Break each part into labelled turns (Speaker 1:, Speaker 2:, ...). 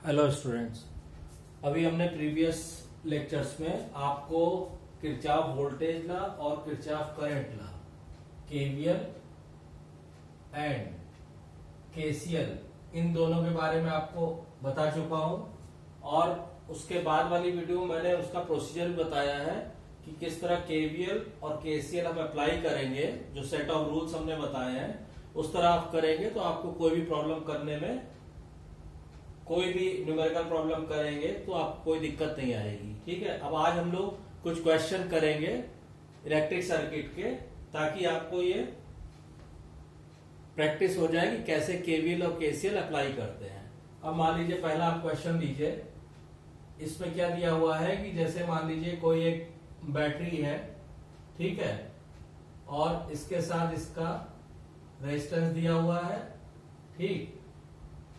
Speaker 1: Hello students. अभी हमने previous lectures में आपको किरचॉफ वोल्टेज लॉ और Kirchhoff current law, KVL and KCL, इन दोनों के बारे में आपको बता चुका हूं। और उसके बाद वाली वीडियो में मैंने उसका प्रोसीजर भी बताया है कि किस तरह केवीएल और केसीएल हम अप्लाई करेंगे। जो सेट ऑफ रूल्स हमने बताए हैं उस तरह आप करेंगे तो आपको कोई भी प्रॉब्लम करने में, कोई भी न्यूमेरिकल प्रॉब्लम करेंगे तो आपको कोई दिक्कत नहीं आएगी। ठीक है, अब आज हम लोग कुछ क्वेश्चन करेंगे इलेक्ट्रिक सर्किट के, ताकि आपको ये प्रैक्टिस हो जाए कि कैसे केवीएल और केसीएल अप्लाई करते हैं। अब मान लीजिए पहला आप क्वेश्चन लीजिए। इसमें क्या दिया हुआ है कि जैसे मान लीजिए कोई एक बैटरी है, ठीक है, और इसके साथ इसका रेजिस्टेंस दिया हुआ है, ठीक।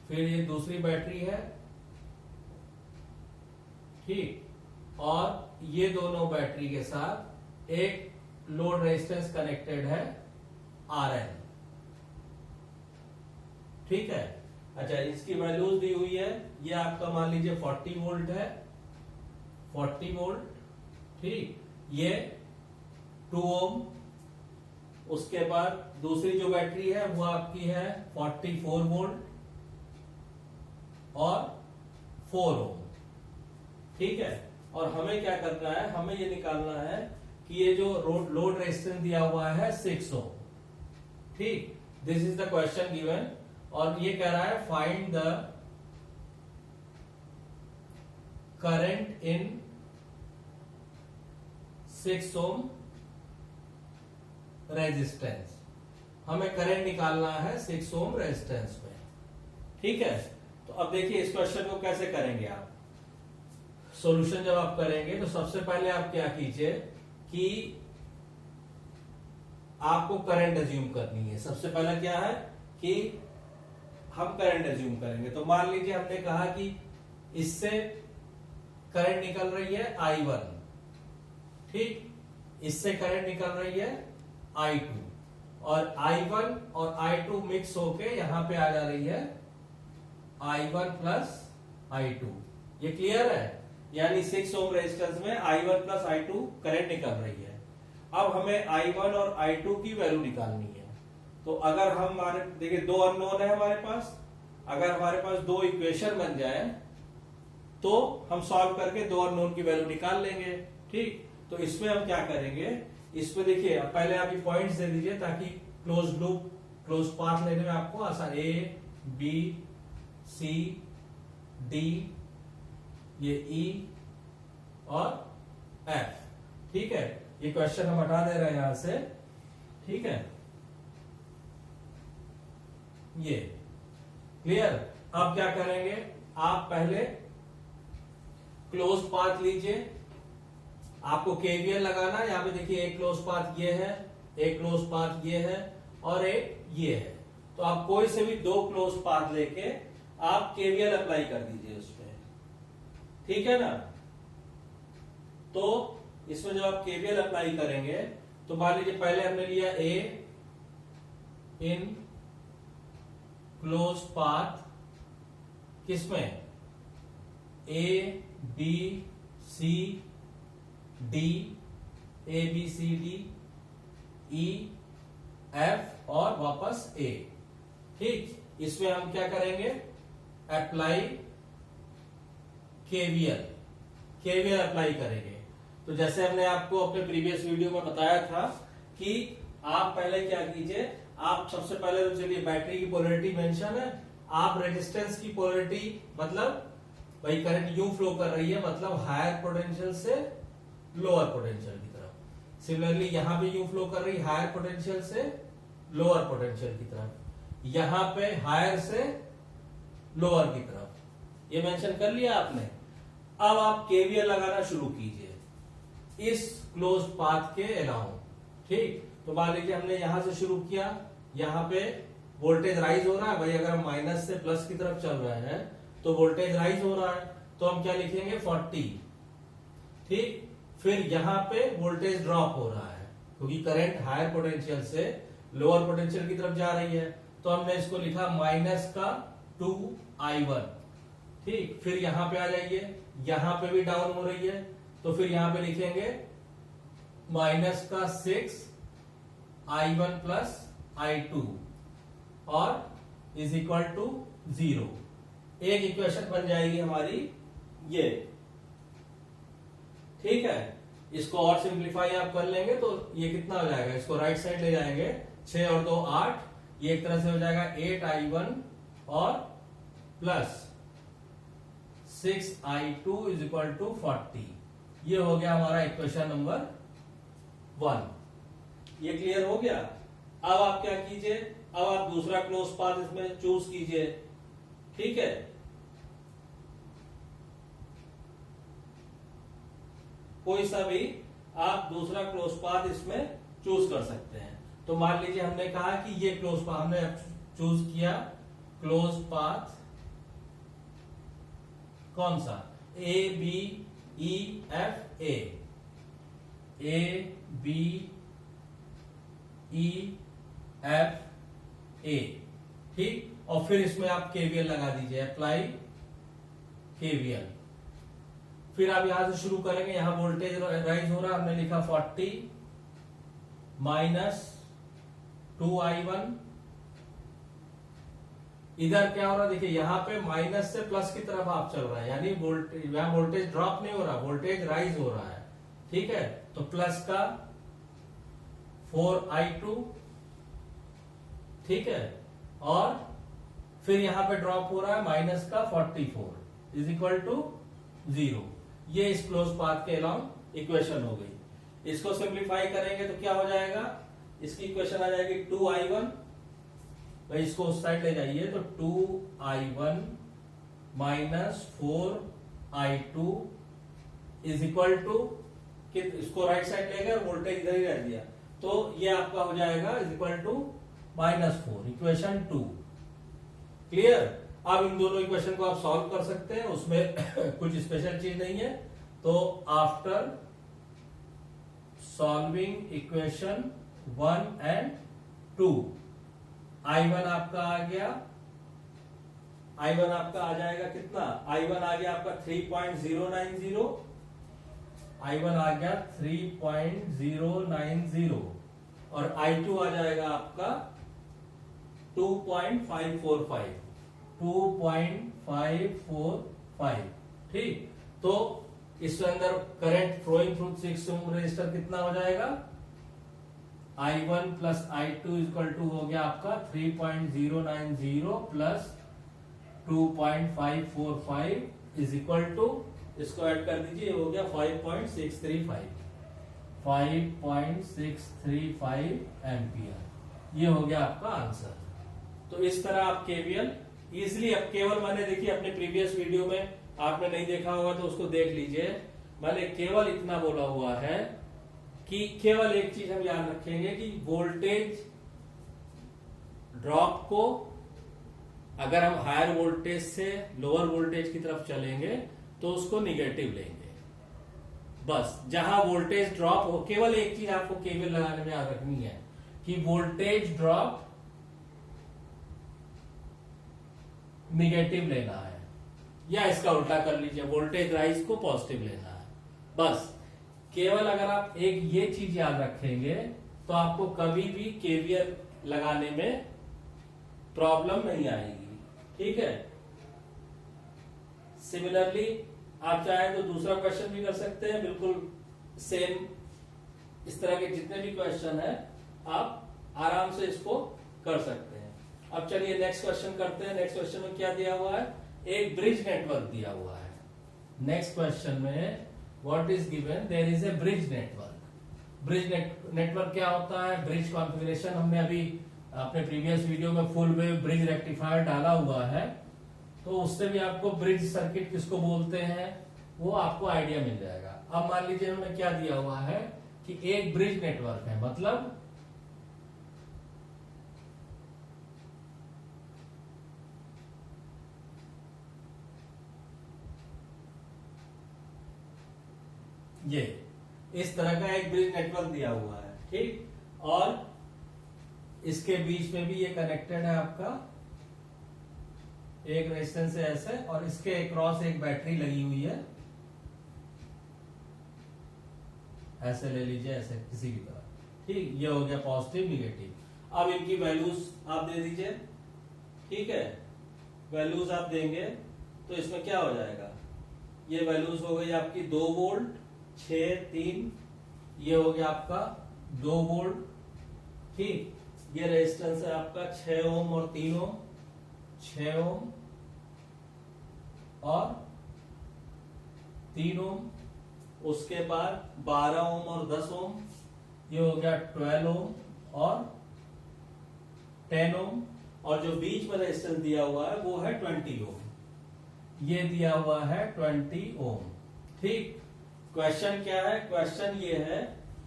Speaker 1: फिर ये दूसरी बैटरी है, ठीक, और ये दोनों बैटरी के साथ एक लोड रेजिस्टेंस कनेक्टेड है RL, ठीक है। अच्छा, इसकी वैल्यूज दी हुई है। ये आपका मान लीजिए 40 वोल्ट है, 40 वोल्ट, ठीक। ये 2 ओम। उसके बाद दूसरी जो बैटरी है वो आपकी है 44 वोल्ट और 4 ओम, ठीक है। और हमें क्या करना है, हमें ये निकालना है कि ये जो लोड रेजिस्टेंस दिया हुआ है 6 ओम, ठीक। This is the question given. और ये कह रहा है find the current in 6 ohm resistance. हमें करंट निकालना है 6 ओम रेजिस्टेंस में, ठीक है। तो अब देखिए इस क्वेश्चन को कैसे करेंगे आप। सॉल्यूशन जब आप करेंगे तो सबसे पहले आप क्या कीजिए कि आपको करंट एज्यूम करनी है। सबसे पहले क्या है कि हम करंट एज्यूम करेंगे। तो मान लीजिए हमने कहा कि इससे करंट निकल रही है I1, ठीक। इससे करंट निकल रही है I2, और I1 और I2 मिक्स होके यहां पे आ जा रही है I1 प्लस I2। ये क्लियर है, यानी 6 ओम रेजिस्टेंस में I1 प्लस I2 करंट निकल रही है। अब हमें I1 और I2 की वैल्यू निकालनी है। तो अगर हम हमारे देखिए दो अननोन है हमारे पास, अगर हमारे पास दो इक्वेशन बन जाए तो हम सॉल्व करके दो अननोन की वैल्यू निकाल लेंगे, ठीक। तो इसमें हम क्या करेंगे, इसमें देखिए पहले आप ये पॉइंट्स दे दीजिए ताकि क्लोज लूप, क्लोज पाथ लेने में आपको आसान। A, B, C, D, ये E और F, ठीक है। ये क्वेश्चन हम हटा दे रहे हैं यहां से, ठीक है। ये क्लियर। अब क्या करेंगे, आप पहले क्लोज पाथ लीजिए। आपको केवीएल लगाना है। यहां पे देखिए एक क्लोज पाथ ये है, एक क्लोज पाथ ये है और एक ये है। तो आप कोई से भी दो क्लोज पाथ लेके आप केवीएल अप्लाई कर दीजिए उसमें, ठीक है ना। तो इसमें जब आप केवीएल अप्लाई करेंगे तो मान लीजिए पहले हमने लिया A इन क्लोज पाथ, किसमें A, B, C, D, A, B, C, D, E, F और वापस A, ठीक। इसमें हम क्या करेंगे, अप्लाई केवीएल, केवीएल अप्लाई करेंगे। तो जैसे हमने आपको अपने प्रीवियस वीडियो में बताया था कि आप पहले क्या कीजिए, आप सबसे पहले तो चलिए बैटरी की पोलैरिटी मेंशन है, आप रेजिस्टेंस की पोलैरिटी, मतलब भाई करंट यूं फ्लो कर रही है, मतलब हायर पोटेंशियल से लोअर पोटेंशियल की तरफ। सिमिलरली यहां भी यूं फ्लो कर रही है हायर पोटेंशियल से लोअर पोटेंशियल की तरफ, यहां पे हायर से लोअर की तरफ। ये मेंशन कर लिया आपने। अब आप केवीएल लगाना शुरू कीजिए इस क्लोज पाथ के अलाउंग, ठीक। तो मान लीजिए हमने यहां से शुरू किया, यहां पे वोल्टेज राइज हो रहा है। भाई अगर हम माइनस से प्लस की तरफ चल रहे हैं तो वोल्टेज राइज हो रहा है, तो हम क्या लिखेंगे 40, ठीक। फिर यहां पे वोल्टेज ड्रॉप हो रहा है क्योंकि करंट हायर पोटेंशियल से लोअर पोटेंशियल की तरफ जा रही है। तो हमने इसको लिखा माइनस का 2I1, ठीक, फिर यहां पे आ जाइए, यहां पे भी डाउन हो रही है, तो फिर यहां पे लिखेंगे माइनस का 6i1 प्लस i2 और इज इक्वल टू 0। एक इक्वेशन बन जाएगी हमारी ये, ठीक है। इसको और सिंप्लीफाई आप कर लेंगे तो ये कितना हो जाएगा, इसको राइट साइड ले जाएंगे, 6 और 2 8, ये एक तरह से हो जाएगा 8i1 और plus 6i2 is equal to 40। ये हो गया हमारा इक्वेशन नंबर 1। ये क्लियर हो गया। अब आप क्या कीजिए, अब आप दूसरा क्लोज पाथ इसमें चूज कीजिए, ठीक है। कोई सा भी आप दूसरा क्लोज पाथ इसमें चूज कर सकते हैं। तो मान लीजिए हमने कहा कि ये क्लोज पाथ हमने चूज किया, क्लोज पाथ कौन सा, A B E F A, A B E F A, ठीक। और फिर इसमें आप केवीएल लगा दीजिए, अप्लाई केवीएल। फिर आप यहां से शुरू करेंगे, यहां वोल्टेज राइज हो रहा है, हमने लिखा 40 माइनस 2i1। इधर क्या हो रहा है, देखिए यहां पे माइनस से प्लस की तरफ आप चल रहा है, यानी वोल्टेज, यहां वोल्टेज ड्रॉप नहीं हो रहा, वोल्टेज राइज हो रहा है, ठीक है। तो प्लस का 4i2, ठीक है, और फिर यहां पे ड्रॉप हो रहा है माइनस का 44 इज इक्वल टू 0। ये इस क्लोज पाथ के अलोंग इक्वेशन हो गई। इसको सिंप्लीफाई करेंगे तो क्या हो जाएगा, इसकी इक्वेशन आ जाएगी 2i1, भाई इसको उस साइड ले जाइए, तो 2i1 minus 4i2 is equal to, इसको राइट साइड ले गए और वोल्टेज इधर ही रह दिया, तो ये आपका हो जाएगा is equal to -4, equation 2। Clear. अब इन दोनों इक्वेशन को आप सॉल्व कर सकते हैं, उसमें कुछ स्पेशल चीज नहीं है। तो after solving equation 1 and 2, i1 आपका आ गया, i1 आपका आ जाएगा कितना, i1 आ गया आपका 3.090, i1 आ गया 3.090 और i2 आ जाएगा आपका 2.545, 2.545, ठीक। तो इसके अंदर current flowing through 6 ohm resistor कितना हो जाएगा, i1 plus i2 equal to हो गया आपका 3.090 प्लस 2.545 इज इक्वल टू, इसको ऐड कर दीजिए, हो गया 5.635 एम्पियर। ये हो गया आपका आंसर। तो इस तरह आप केवीएल इजिली, अब केवल मैंने देखिए अपने प्रीवियस वीडियो में आपने नहीं देखा होगा तो उसको देख लीजिए, मैंने केवल इतना बोला हुआ है कि केवल एक चीज हम याद रखेंगे कि वोल्टेज ड्रॉप को अगर हम हायर वोल्टेज से लोअर वोल्टेज की तरफ चलेंगे तो उसको निगेटिव लेंगे। बस जहां वोल्टेज ड्रॉप हो, केवल एक चीज आपको केवीएल लगाने में याद रखनी है कि वोल्टेज ड्रॉप निगेटिव लेना है, या इसका उल्टा कर लीजिए, वोल्टेज राइज को पॉजिटिव लेना है। बस केवल अगर आप एक ये चीज याद रखेंगे तो आपको कभी भी केवीएल लगाने में प्रॉब्लम नहीं आएगी, ठीक है। सिमिलरली आप चाहें तो दूसरा क्वेश्चन भी कर सकते हैं, बिल्कुल सेम इस तरह के जितने भी क्वेश्चन है आप आराम से इसको कर सकते हैं। अब चलिए नेक्स्ट क्वेश्चन करते हैं। नेक्स्ट क्वेश्चन में क्या दिया हुआ है, एक ब्रिज नेटवर्क दिया हुआ है। नेक्स्ट क्वेश्चन में what is given, there is a bridge network. Bridge network क्या होता है, ब्रिज कॉन्फ़िगरेशन हमने अभी अपने प्रीवियस वीडियो में फुल वेव ब्रिज रेक्टिफायर डाला हुआ है, तो उससे भी आपको ब्रिज सर्किट किसको बोलते हैं वो आपको आइडिया मिल जाएगा। अब मान लीजिए हमें क्या दिया हुआ है कि एक ब्रिज नेटवर्क है, मतलब ये इस तरह का एक ब्रिज नेटवर्क दिया हुआ है, ठीक। और इसके बीच में भी ये कनेक्टेड है आपका एक रेजिस्टेंस है ऐसे, और इसके अक्रॉस एक बैटरी लगी हुई है, ऐसे ले लीजिए, ऐसे किसी भी तरह, ठीक। ये हो गया पॉजिटिव निगेटिव। अब इनकी वैल्यूज आप दे दीजिए, ठीक है। वैल्यूज आप देंगे तो इसमें क्या हो जाएगा, ये वैल्यूज हो गई आपकी 2 वोल्ट 6 3, ये हो गया आपका 2 वोल्ट, ठीक। ये रेजिस्टेंस है आपका 6 ओम और 3 ओम, 6 ओम और 3 ओम। उसके बाद 12 ओम और 10 ओम, ये हो गया 12 ओम और 10 ओम। और जो बीच में रेजिस्टेंस दिया हुआ है वो है 20 ओम, ये दिया हुआ है 20 ओम, ठीक। क्वेश्चन क्या है, क्वेश्चन ये है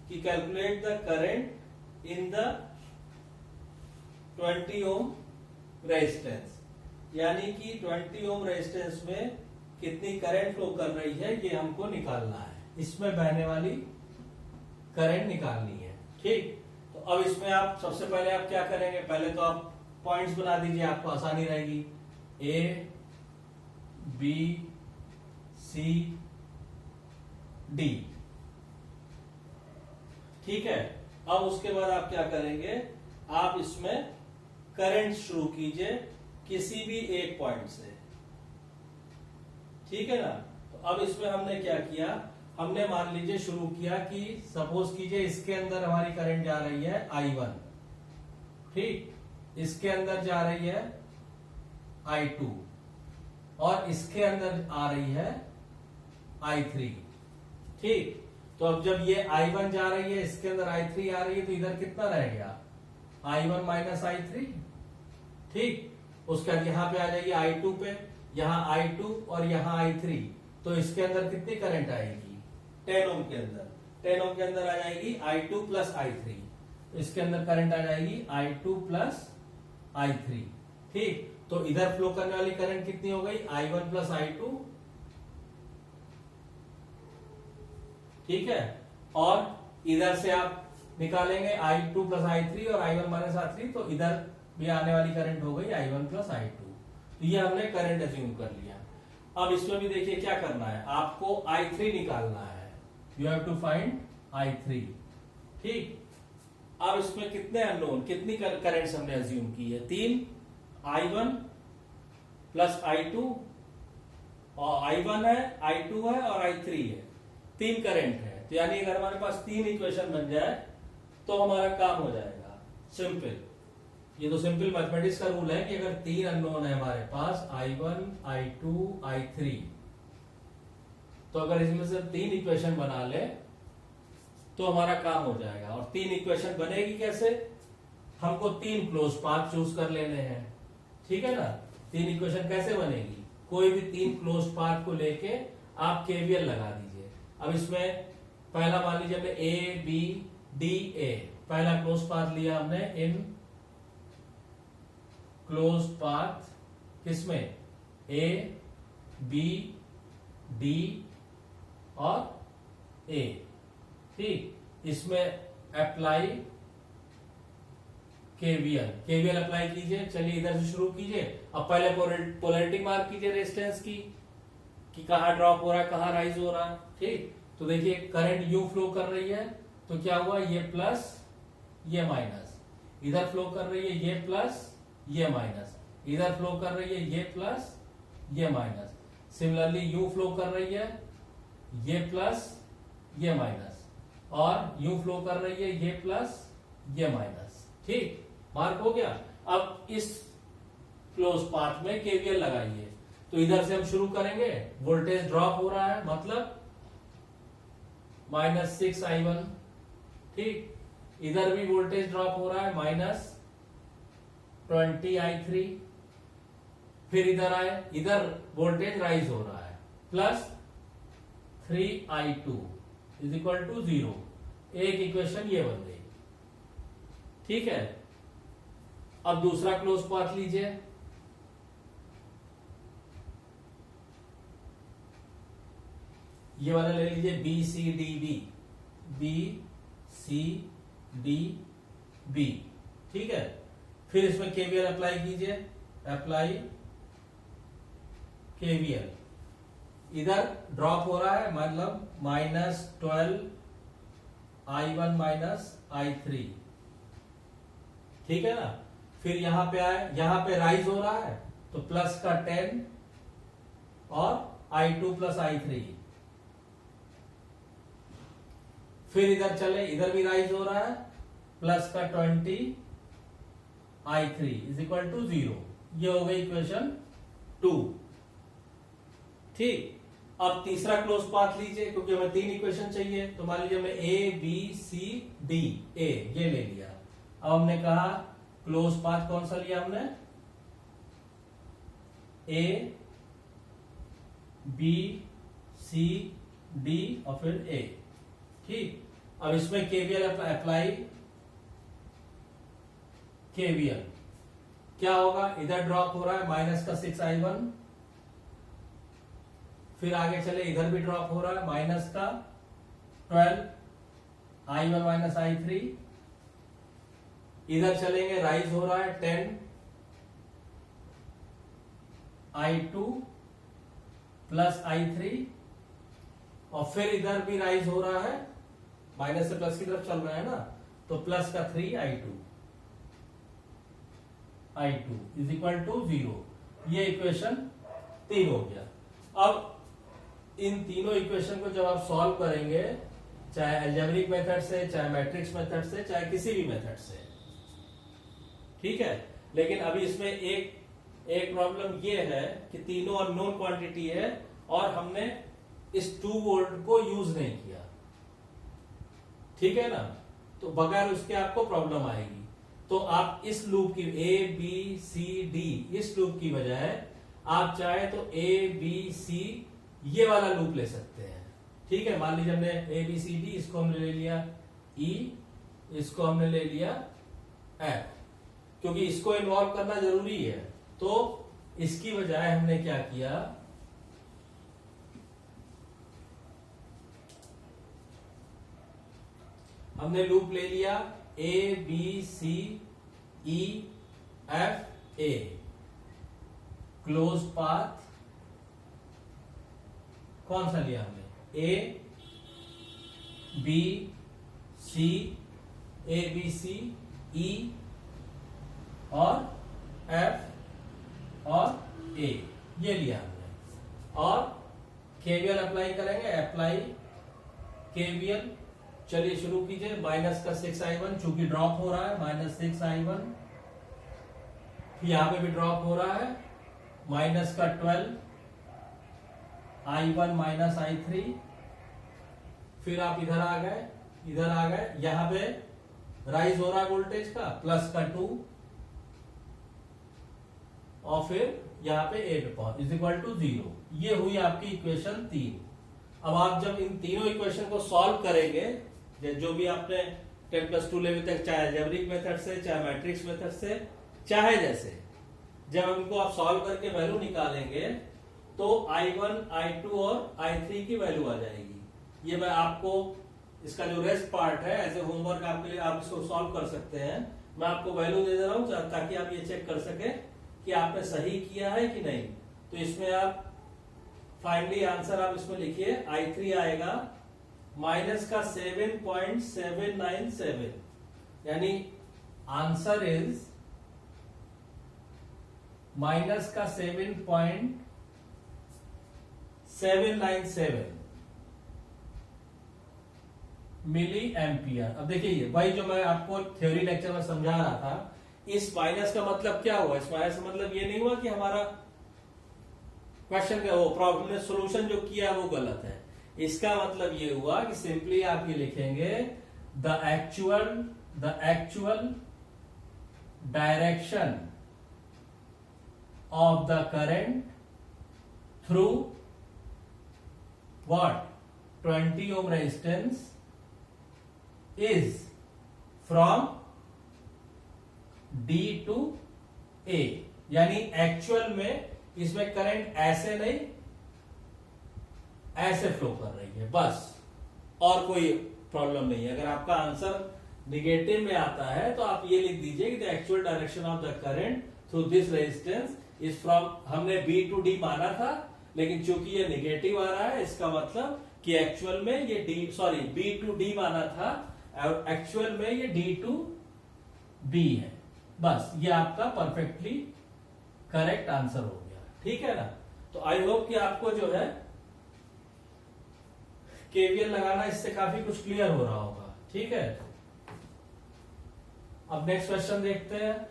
Speaker 1: कि calculate the current in the 20 ohm resistance, यानी कि 20 ओम रेजिस्टेंस में कितनी करंट फ्लो कर रही है ये हमको निकालना है, इसमें बहने वाली करंट निकालनी है, ठीक। तो अब इसमें आप सबसे पहले आप क्या करेंगे, पहले तो आप पॉइंट्स बना दीजिए, आपको आसानी रहेगी। ए बी सी डी, ठीक है। अब उसके बाद आप क्या करेंगे, आप इसमें करंट शुरू कीजिए किसी भी एक पॉइंट से, ठीक है ना। तो अब इसमें हमने क्या किया, हमने मान लीजिए शुरू किया कि सपोज कीजिए इसके अंदर हमारी करंट जा रही है I1, ठीक। इसके अंदर जा रही है I2 और इसके अंदर आ रही है I3, ठीक। तो अब जब ये I1 जा रही है, इसके अंदर I3 आ रही है, तो इधर कितना रह गया, I1 माइनस I3, ठीक। उसके बाद यहां पे आ जाएगी I2 पे, यहां I2 और यहां I3, तो इसके अंदर कितनी करंट आएगी, 10 ओम के अंदर, 10 ओम के अंदर आ जाएगी I2 प्लस I3, तो इसके अंदर करंट आ जाएगी I2 प्लस I3, ठीक। तो इधर फ्लो करने वाली करंट कितनी हो गई, I1 प्लस I2, ठीक है। और इधर से आप निकालेंगे I2 प्लस I3 और I1 माइनस I3, तो इधर भी आने वाली करंट हो गई I1 प्लस I2। तो ये हमने करंट अज्यूम कर लिया। अब इसमें भी देखिए क्या करना है, आपको I3 निकालना है, you have to find I3, ठीक। अब इसमें कितने अननोन, कितनी करंट्स हमने अज्यूम की है, 3, I1 प्लस I2, और I1 है, I2 है और I3 है, 3 करंट है। तो यानी अगर हमारे पास 3 इक्वेशन बन जाए तो हमारा काम हो जाएगा, सिंपल। ये तो सिंपल मैथमेटिक्स का रूल है कि अगर 3 अननोन है हमारे पास I1 I2 I3, तो अगर इसमें से 3 इक्वेशन बना ले तो हमारा काम हो जाएगा। और 3 इक्वेशन बनेगी कैसे, हमको 3 क्लोज पाथ चूज कर लेने हैं, ठीक है ना। 3 इक्वेशन कैसे बनेगी, कोई भी 3 क्लोज पाथ को लेके आप केवीएल लगा दीजिए। अब इसमें पहला मान लीजिए हमने ए बी डी ए, पहला क्लोज पाथ लिया हमने इन क्लोज पाथ, किसमें, ए बी डी और ए, ठीक। इसमें अप्लाई केवीएल अप्लाई कीजिए। चलिए इधर से शुरू कीजिए। अब पहले पोलैरिटी मार्क कीजिए रेजिस्टेंस की, कि कहां ड्रॉप हो रहा है कहां राइज हो रहा है, ठीक। तो देखिए करंट यू फ्लो कर रही है, तो क्या हुआ, ये प्लस ये माइनस, इधर फ्लो कर रही है ये प्लस ये माइनस, इधर फ्लो कर रही है ये प्लस ये माइनस। सिमिलरली यू फ्लो कर रही है ये प्लस ये माइनस, और यू फ्लो कर रही है ये प्लस ये माइनस, ठीक। मार्क हो गया। अब इस क्लोज पाथ में केवीएल लगाइए। तो इधर से हम शुरू करेंगे, वोल्टेज ड्रॉप हो रहा है, मतलब -6I1, ठीक। इधर भी वोल्टेज ड्रॉप हो रहा है, -20I3। फिर इधर आए, इधर वोल्टेज राइज हो रहा है, +3I2 इज इक्वल टू 0। एक इक्वेशन ये बन गई, ठीक है। अब दूसरा क्लोज पाथ लीजिए, ये वाला ले लीजिए B C D B, B C D B, ठीक है। फिर इसमें केवीएल अप्लाई कीजिए, अप्लाई केवीएल इधर ड्रॉप हो रहा है, मतलब -12 I1 -I3, ठीक है ना। फिर यहां पे आए, यहां पे राइज हो रहा है तो प्लस का 10 और I2 + I3। फिर इधर चले, इधर भी राइज हो रहा है, प्लस का 20 I3 = 0। ये हो गई इक्वेशन 2, ठीक। अब तीसरा क्लोज पाथ लीजिए, क्योंकि हमें 3 इक्वेशन चाहिए। तो मान लीजिए हमने A B C D A ये ले लिया। अब हमने कहा क्लोज पाथ कौन सा लिया हमने, A B C D और फिर A, ठीक। अब इसमें केवीएल अप्लाई, केवीएल क्या होगा, इधर ड्रॉप हो रहा है -6I1, फिर आगे चले इधर भी ड्रॉप हो रहा है -12I1 -I3, इधर चलेंगे राइज हो रहा है 10I2 + I3, और फिर इधर भी राइज हो रहा है, माइनस से प्लस की तरफ चल रहा है ना, तो प्लस का 3I2 = 0। ये इक्वेशन 3 हो गया। अब इन तीनों इक्वेशन को जब आप सॉल्व करेंगे, चाहे अलजेब्रिक मेथड से, चाहे मैट्रिक्स मेथड से, चाहे किसी भी मेथड से, ठीक है। लेकिन अभी इसमें एक प्रॉब्लम ये है कि तीनों अननोन क्वांटिटी है और हमने इस 2 वोल्ट को यूज नहीं किया, ठीक है ना। तो बगैर उसके आपको प्रॉब्लम आएगी। तो आप इस लूप की A B C D, इस लूप की बजाय आप चाहे तो A B C ये वाला लूप ले सकते हैं, ठीक है। मान लीजिए हमने A B C D, इसको हमने ले लिया E, इसको हमने ले लिया F, क्योंकि इसको इन्वॉल्व करना जरूरी है। तो इसकी बजाय हमने क्या किया, हमने लूप ले लिया A B C E F A, close path कौन सा लिया हमने, A B C A B C E और F और A ये लिया हमने। और केवीएल अप्लाई करेंगे, अप्लाई केवीएल, चलिए शुरू कीजिए। -6I1 चूंकि ड्रॉप हो रहा है, -6I1, यहां पे भी ड्रॉप हो रहा है, -12I1 -I3, फिर आप इधर आ गए, यहां पे राइज हो रहा है वोल्टेज का, प्लस का 2, और फिर यहां पे A पे पहुंच = 0। ये हुई आपकी इक्वेशन 3। अब आप जब इन तीनों इक्वेशन को सॉल्व करेंगे, जो भी आपने 10+2 लेवल तक, चाहे अलजेब्रिक मेथड से, चाहे मैट्रिक्स मेथड से, चाहे जैसे, जब इनको आप सॉल्व करके वैल्यू निकालेंगे तो I1 I2 और I3 की वैल्यू आ जाएगी। ये मैं आपको, इसका जो रेस्ट पार्ट है एज ए होमवर्क आपके लिए, आप इसको सॉल्व कर सकते हैं। मैं आपको वैल्यू दे दे रहा हूं ताकि आप ये चेक कर सके कि आपने सही किया है कि नहीं। तो इसमें आप फाइनली आंसर आप इसमें लिखिए, I3 आएगा -7.797, यानी आंसर इज -7.797 मिली एम्पियर। अब देखिए भाई, जो मैं आपको थ्योरी लेक्चर में समझा रहा था, इस माइनस का मतलब क्या हुआ, इस माइनस का मतलब ये नहीं हुआ कि हमारा क्वेश्चन का वो प्रॉब्लम ने सोल्यूशन जो किया वो गलत है। इसका मतलब ये हुआ कि सिंपली आप ये लिखेंगे, the actual direction of the current through what 20 ohm resistance is from D to A, यानी एक्चुअल में इसमें करंट ऐसे नहीं, ऐसे फ्लो कर रही है, बस, और कोई प्रॉब्लम नहीं है। अगर आपका आंसर निगेटिव में आता है तो आप ये लिख दीजिए कि the actual direction of the current through this resistance is from, हमने बी टू डी माना था, लेकिन चूंकि ये निगेटिव आ रहा है, इसका मतलब कि एक्चुअल में ये बी टू डी माना था और एक्चुअल में ये डी टू बी है। बस ये आपका परफेक्टली करेक्ट आंसर हो गया, ठीक है ना। तो आई होप कि आपको जो है केवीएल लगाना इससे काफी कुछ क्लियर हो रहा होगा, ठीक है। अब नेक्स्ट क्वेश्चन देखते हैं,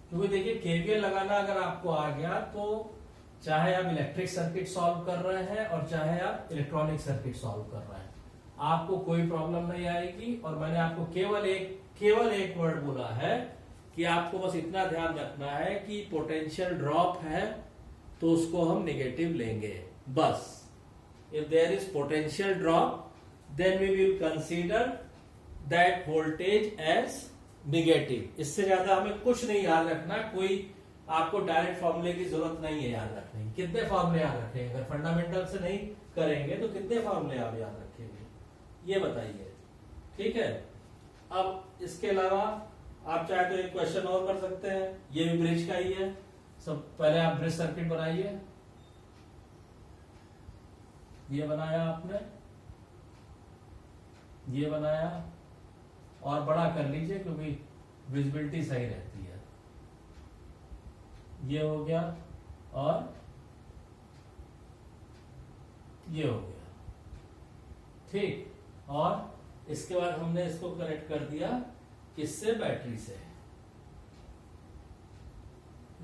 Speaker 1: क्योंकि देखिए केवीएल लगाना अगर आपको आ गया तो चाहे आप इलेक्ट्रिक सर्किट सॉल्व कर रहे हैं और चाहे आप इलेक्ट्रॉनिक सर्किट सॉल्व कर रहे हैं, आपको कोई प्रॉब्लम नहीं आएगी। और मैंने आपको केवल एक वर्ड बोला है कि आपको बस इतना ध्यान रखना है कि पोटेंशियल ड्रॉप है तो उसको हम नेगेटिव लेंगे, बस। If there is potential drop then we will consider that voltage as negative. इससे ज्यादा हमें कुछ नहीं याद रखना, कोई आपको डायरेक्ट फॉर्मूले की जरूरत नहीं है याद रखने की। कितने फॉर्मूले याद रखेंगे? अगर फंडामेंटल से नहीं करेंगे तो कितने फॉर्मूले आप याद रखेंगे, ये बताइए, ठीक है। अब इसके अलावा आप चाहे तो एक क्वेश्चन और कर सकते हैं, ये भी ब्रिज का ही है। सब पहले आप ब्रिज सर्किट बनाइए, ये बनाया आपने, ये बनाया, और बड़ा कर लीजिए क्योंकि विजिबिलिटी सही रहती है। ये हो गया और ये हो गया, ठीक। और इसके बाद हमने इसको कनेक्ट कर दिया किससे? बैटरी से।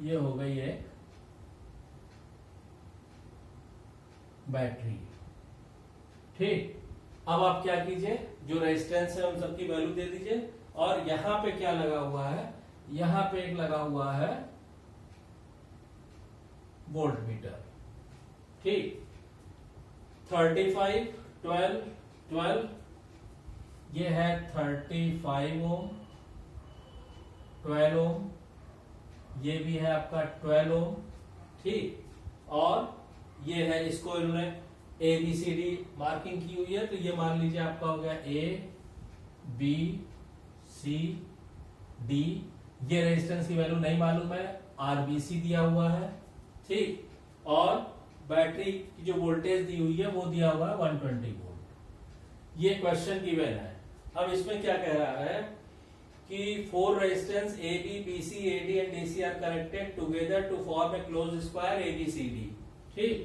Speaker 1: ये हो गई एक बैटरी, ठीक। अब आप क्या कीजिए, जो रेजिस्टेंस है उन सबकी वैल्यू दे दीजिए। और यहां पे क्या लगा हुआ है? यहां पे एक लगा हुआ है वोल्ट मीटर, ठीक। 35, 12, 12, ये है 35 ओम, 12 ओम, ये भी है आपका 12 ओम, ठीक। और ये है, इसको इन्होंने ABCD मार्किंग की हुई है, तो ये मान लीजिए आपका हो गया ABCD। ये रेजिस्टेंस की वैल्यू नहीं मालूम है, RBC दिया हुआ है, ठीक। और बैटरी की जो वोल्टेज दी हुई है वो दिया हुआ है 120 वोल्ट। ये क्वेश्चन गिवन है। अब इसमें क्या कह रहा है कि 4 resistance AB, BC, AD and DC are connected together to form a closed square ABCD, ठीक।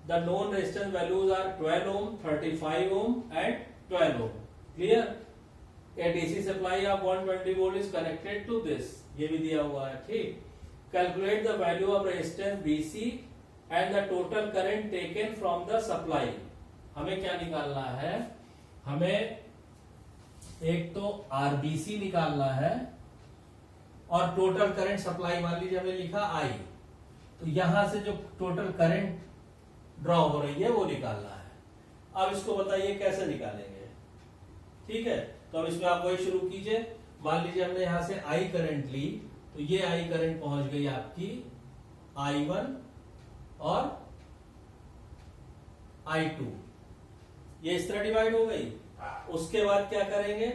Speaker 1: The known resistance values are 12 ohm, 35 ohm and 12 ohm. Clear? A DC supply of 120 volt is connected to this. ये भी दिया हुआ है, ठीक। Calculate the value of resistance BC and the total current taken from the supply. हमें क्या निकालना है? हमें एक तो RBC निकालना है और टोटल करंट सप्लाई मान लीजिए हमने लिखा I, तो यहां से जो टोटल करंट ड्रॉ हो रही है वो निकालना है। अब इसको बताइए कैसे निकालेंगे, ठीक है। तो अब इसमें आप वही शुरू कीजिए। मान लीजिए हमने यहां से I करंट ली, तो ये I करंट पहुंच गई आपकी I1 और I2, ये इस तरह डिवाइड हो गई। उसके बाद क्या करेंगे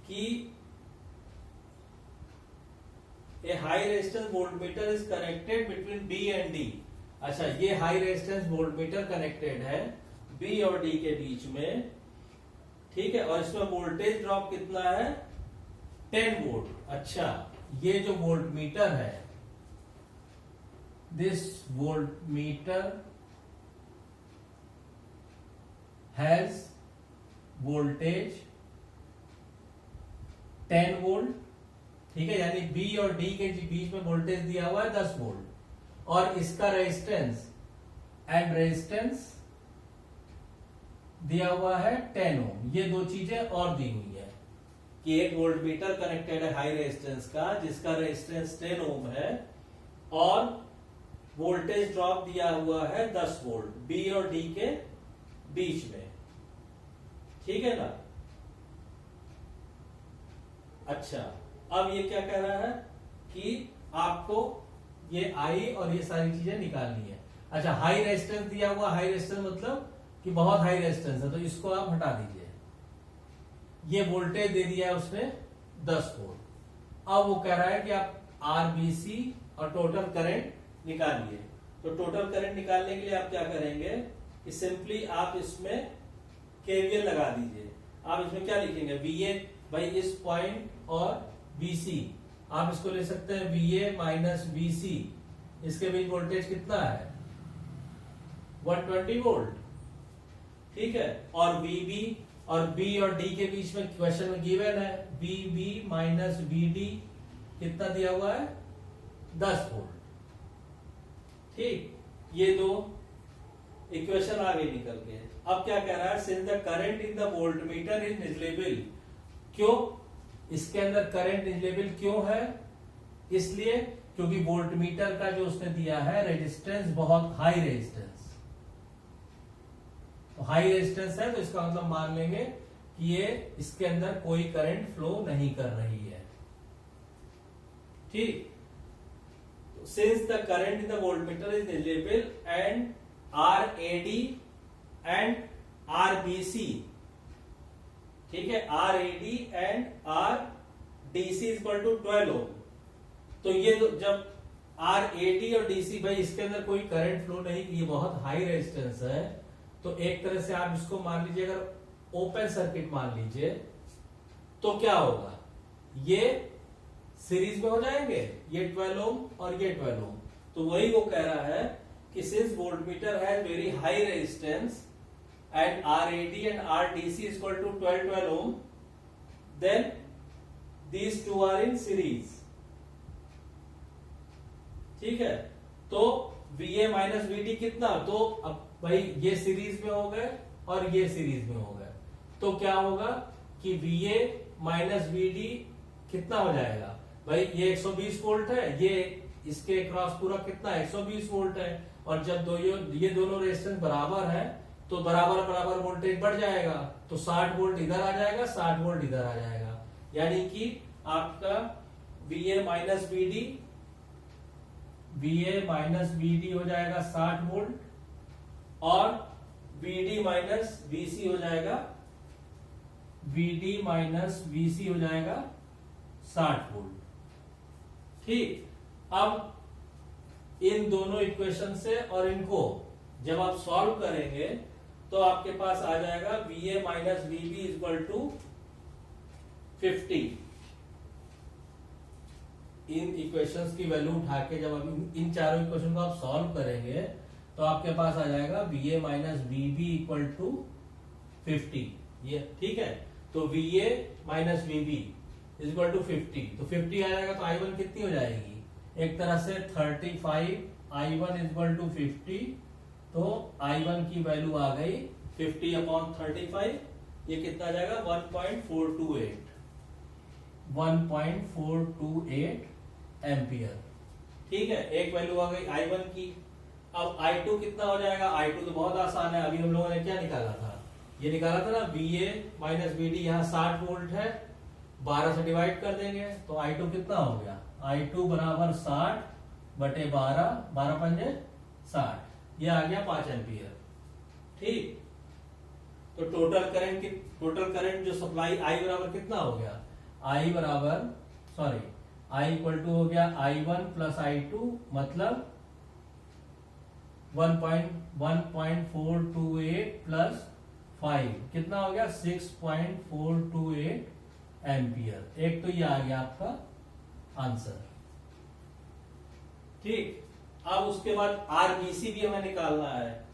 Speaker 1: कि A high resistance voltmeter is connected between B and D। अच्छा, ये हाई रेजिस्टेंस वोल्टमीटर कनेक्टेड है B और D के बीच में, ठीक है। और इसमें वोल्टेज ड्रॉप कितना है? 10 वोल्ट। अच्छा, ये जो वोल्टमीटर है, this voltmeter has voltage 10 volt, ठीक है। यानी B और D के बीच में वोल्टेज दिया हुआ है 10 वोल्ट, और इसका रेजिस्टेंस एंड रेजिस्टेंस दिया हुआ है 10 ओम। ये दो चीजें और दी हुई है कि एक वोल्टमीटर कनेक्टेड है हाई रेजिस्टेंस का, जिसका रेजिस्टेंस 10 ओम है, और वोल्टेज ड्रॉप दिया हुआ है 10 वोल्ट B और D के बीच में, ठीक है ना। अच्छा, अब ये क्या कह रहा है कि आपको ये I और ये सारी चीजें निकालनी है। अच्छा, हाई रेजिस्टेंस दिया हुआ, हाई रेजिस्टेंस मतलब कि बहुत हाई रेजिस्टेंस है, तो इसको आप हटा दीजिए। ये वोल्टेज दे दिया है उसने 10 वोल्ट। अब वो कह रहा है कि आप आरबीसी और टोटल करंट निकालिए। तो टोटल करंट निकालने के लिए आप क्या करेंगे कि सिंपली आप इसमें केवीएल लगा दीजिए। आप इसमें क्या लिखेंगे, वीए भाई इस पॉइंट और बीसी, आप इसको ले सकते हैं वीए माइनस बीसी, इसके बीच वोल्टेज कितना है 120 वोल्ट, ठीक है। और वीबी और बी और डी के बीच में क्वेश्चन में गिवन है वीबी माइनस वीडी कितना दिया हुआ है 10 वोल्ट, ठीक। ये दो इक्वेशन आगे निकल के अब क्या कह रहा है, since the current in the voltmeter is negligible. क्यों इसके अंदर करंट निग्लेजिबल क्यों है, इसलिए क्योंकि वोल्टमीटर का जो उसने दिया है रेजिस्टेंस बहुत हाई रेजिस्टेंस, तो हाई रेजिस्टेंस है तो इसका मतलब मान लेंगे कि ये इसके अंदर कोई करंट फ्लो नहीं कर रही है, ठीक। Since the current in the voltmeter is negligible and RAD and RBC, ठीक है, RAD and RDC is equal to 12 ohm। तो ये जब RAD और DC भाई इसके अंदर कोई करंट फ्लो नहीं, ये बहुत हाई रेजिस्टेंस है, तो एक तरह से आप इसको मान लीजिए अगर ओपन सर्किट मान लीजिए तो क्या होगा, ये सीरीज में हो जाएंगे, ये 12 ओम और ये 12 ओम। तो वही वो कह रहा है कि since voltmeter has very high resistance and RAD and RDC is equal to 12 ohm, then these two are in series, ठीक है। तो VA माइनस VD कितना, तो अब भाई ये सीरीज में हो गए और ये सीरीज में हो गए, तो क्या होगा कि VA माइनस VD कितना हो जाएगा भाई, ये 120 वोल्ट है, ये इसके क्रॉस पूरा कितना 120 वोल्ट है, और जब ये दोनों रेजिस्टेंस बराबर है तो बराबर बराबर वोल्टेज बढ़ जाएगा, तो 60 वोल्ट इधर आ जाएगा 60 वोल्ट इधर आ जाएगा, यानी कि आपका VA माइनस VD हो जाएगा 60 वोल्ट और VD माइनस VC हो जाएगा 60 वोल्ट, ठीक। अब इन दोनों इक्वेशन से और इनको जब आप सॉल्व करेंगे तो आपके पास आ जाएगा VA minus VB equal to 50। इन इक्वेशंस की वैल्यू उठा के जब आप इन चारों इक्वेशन को आप सॉल्व करेंगे तो आपके पास आ जाएगा VA minus VB equal to 50, ये ठीक है। तो VA minus VB equal to 50, तो 50 आ जाएगा तो I1 कितनी हो जाएगी, एक तरह से 35 I1 इक्वल टू 50, तो I1 की वैल्यू आ गई 50 अपॉन 35, ये कितना आ जाएगा 1.428 एम्पियर, ठीक है। एक वैल्यू आ गई I1 की। अब I2 कितना हो जाएगा, I2 तो बहुत आसान है, अभी हम लोगों ने क्या निकाला था, ये निकाला था ना VA माइनस VD, यहाँ 60 वोल्ट है, 12 से डिवाइड कर देंगे तो I2 कितना हो गया, I2 बराबर 60 बटे 12, 12 पंजे 60, ये आ गया 5 एम्पियर, ठीक। तो टोटल करंट जो सप्लाई I बराबर कितना हो गया, I इक्वल टू हो गया I1 प्लस I2, मतलब 1.428 प्लस 5 कितना हो गया 6.428 एम्पियर। एक तो ये आ गया आपका आंसर, ठीक। अब उसके बाद आरबीसी भी हमें निकालना है।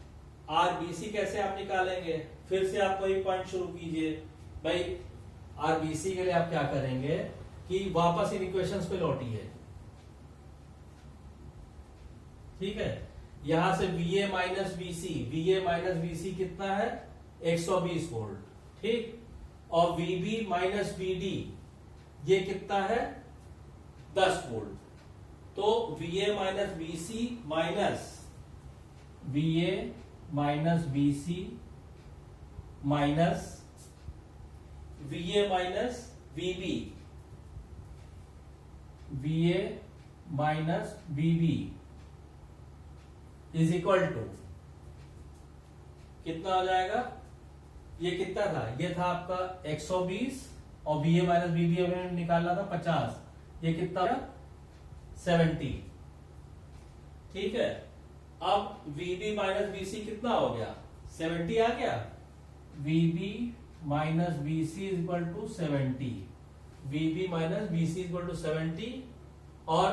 Speaker 1: आरबीसी कैसे आप निकालेंगे, फिर से आप वही पॉइंट शुरू कीजिए भाई। आरबीसी के लिए आप क्या करेंगे कि वापस इन इक्वेशंस पे लौटिए, ठीक है। यहां से VA माइनस VC कितना है 120 वोल्ट, ठीक। और VB माइनस VD ये कितना है 10 वोल्ट, तो VA minus VC minus VA minus VB is equal to कितना हो जाएगा ये कितना था, ये था आपका 120 और बी ए माइनस बी बी हमें निकालना था 50, ये कितना 70। ठीक है, अब VB माइनस BC कितना हो गया, 70 आ गया। VB minus BC is equal to 70, VB minus BC is equal to 70, और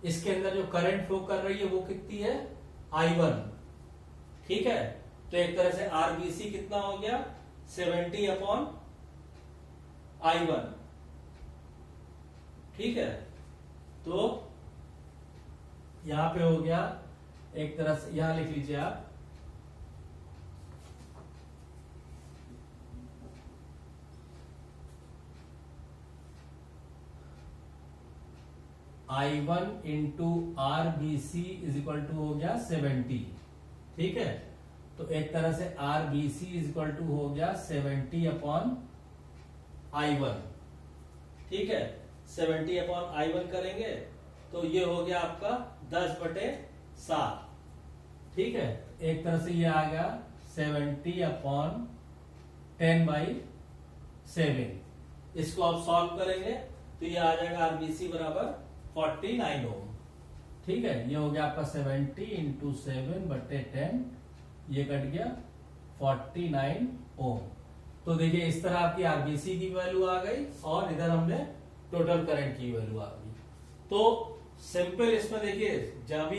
Speaker 1: इसके अंदर जो करंट फ्लो कर रही है वो कितनी है, I1। ठीक है, तो एक तरह से RBC कितना हो गया, 70 अपॉन I1। ठीक है, तो यहां पे हो गया एक तरह से, यहां लिख लीजिए आप I1 into RBC is equal to हो गया 70। ठीक है, तो एक तरह से RBC इज इक्वल टू हो गया 70 अपॉन I1। ठीक है, 70 अपॉन I1 करेंगे तो ये हो गया आपका 10/7। ठीक है, एक तरह से ये आ गया 70 अपॉन 10/7। इसको आप सॉल्व करेंगे तो ये आ जाएगा RBC बराबर 49 ओम। ठीक है, ये हो गया आपका 70 इंटू 7/10, ये कट गया 49 ओम। तो देखिए इस तरह आपकी RBC की वैल्यू आ गई और इधर हमने टोटल करंट की वैल्यू आ गई। तो सिंपल इसमें देखिए जब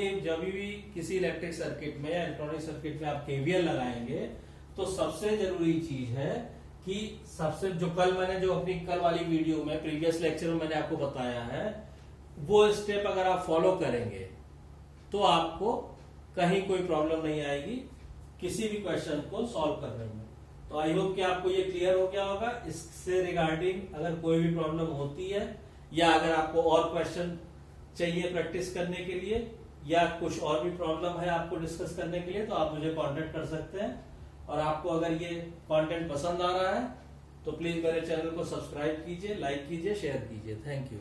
Speaker 1: भी किसी इलेक्ट्रिक सर्किट में या इलेक्ट्रॉनिक सर्किट में आप KVL लगाएंगे तो सबसे जरूरी चीज है कि सबसे जो मैंने जो अपनी कल वाली वीडियो में प्रीवियस लेक्चर में मैंने आपको बताया है, वो स्टेप अगर आप फॉलो करेंगे तो आपको कहीं कोई प्रॉब्लम नहीं आएगी किसी भी क्वेश्चन को सॉल्व करने में। तो आई होप कि आपको ये क्लियर हो गया होगा। इससे रिगार्डिंग अगर कोई भी प्रॉब्लम होती है या अगर आपको और क्वेश्चन चाहिए प्रैक्टिस करने के लिए या कुछ और भी प्रॉब्लम है आपको डिस्कस करने के लिए, तो आप मुझे कांटेक्ट कर सकते हैं। और आपको अगर ये कंटेंट पसंद आ रहा है तो प्लीज मेरे चैनल को सब्सक्राइब कीजिए, लाइक कीजिए, शेयर कीजिए। Thank you.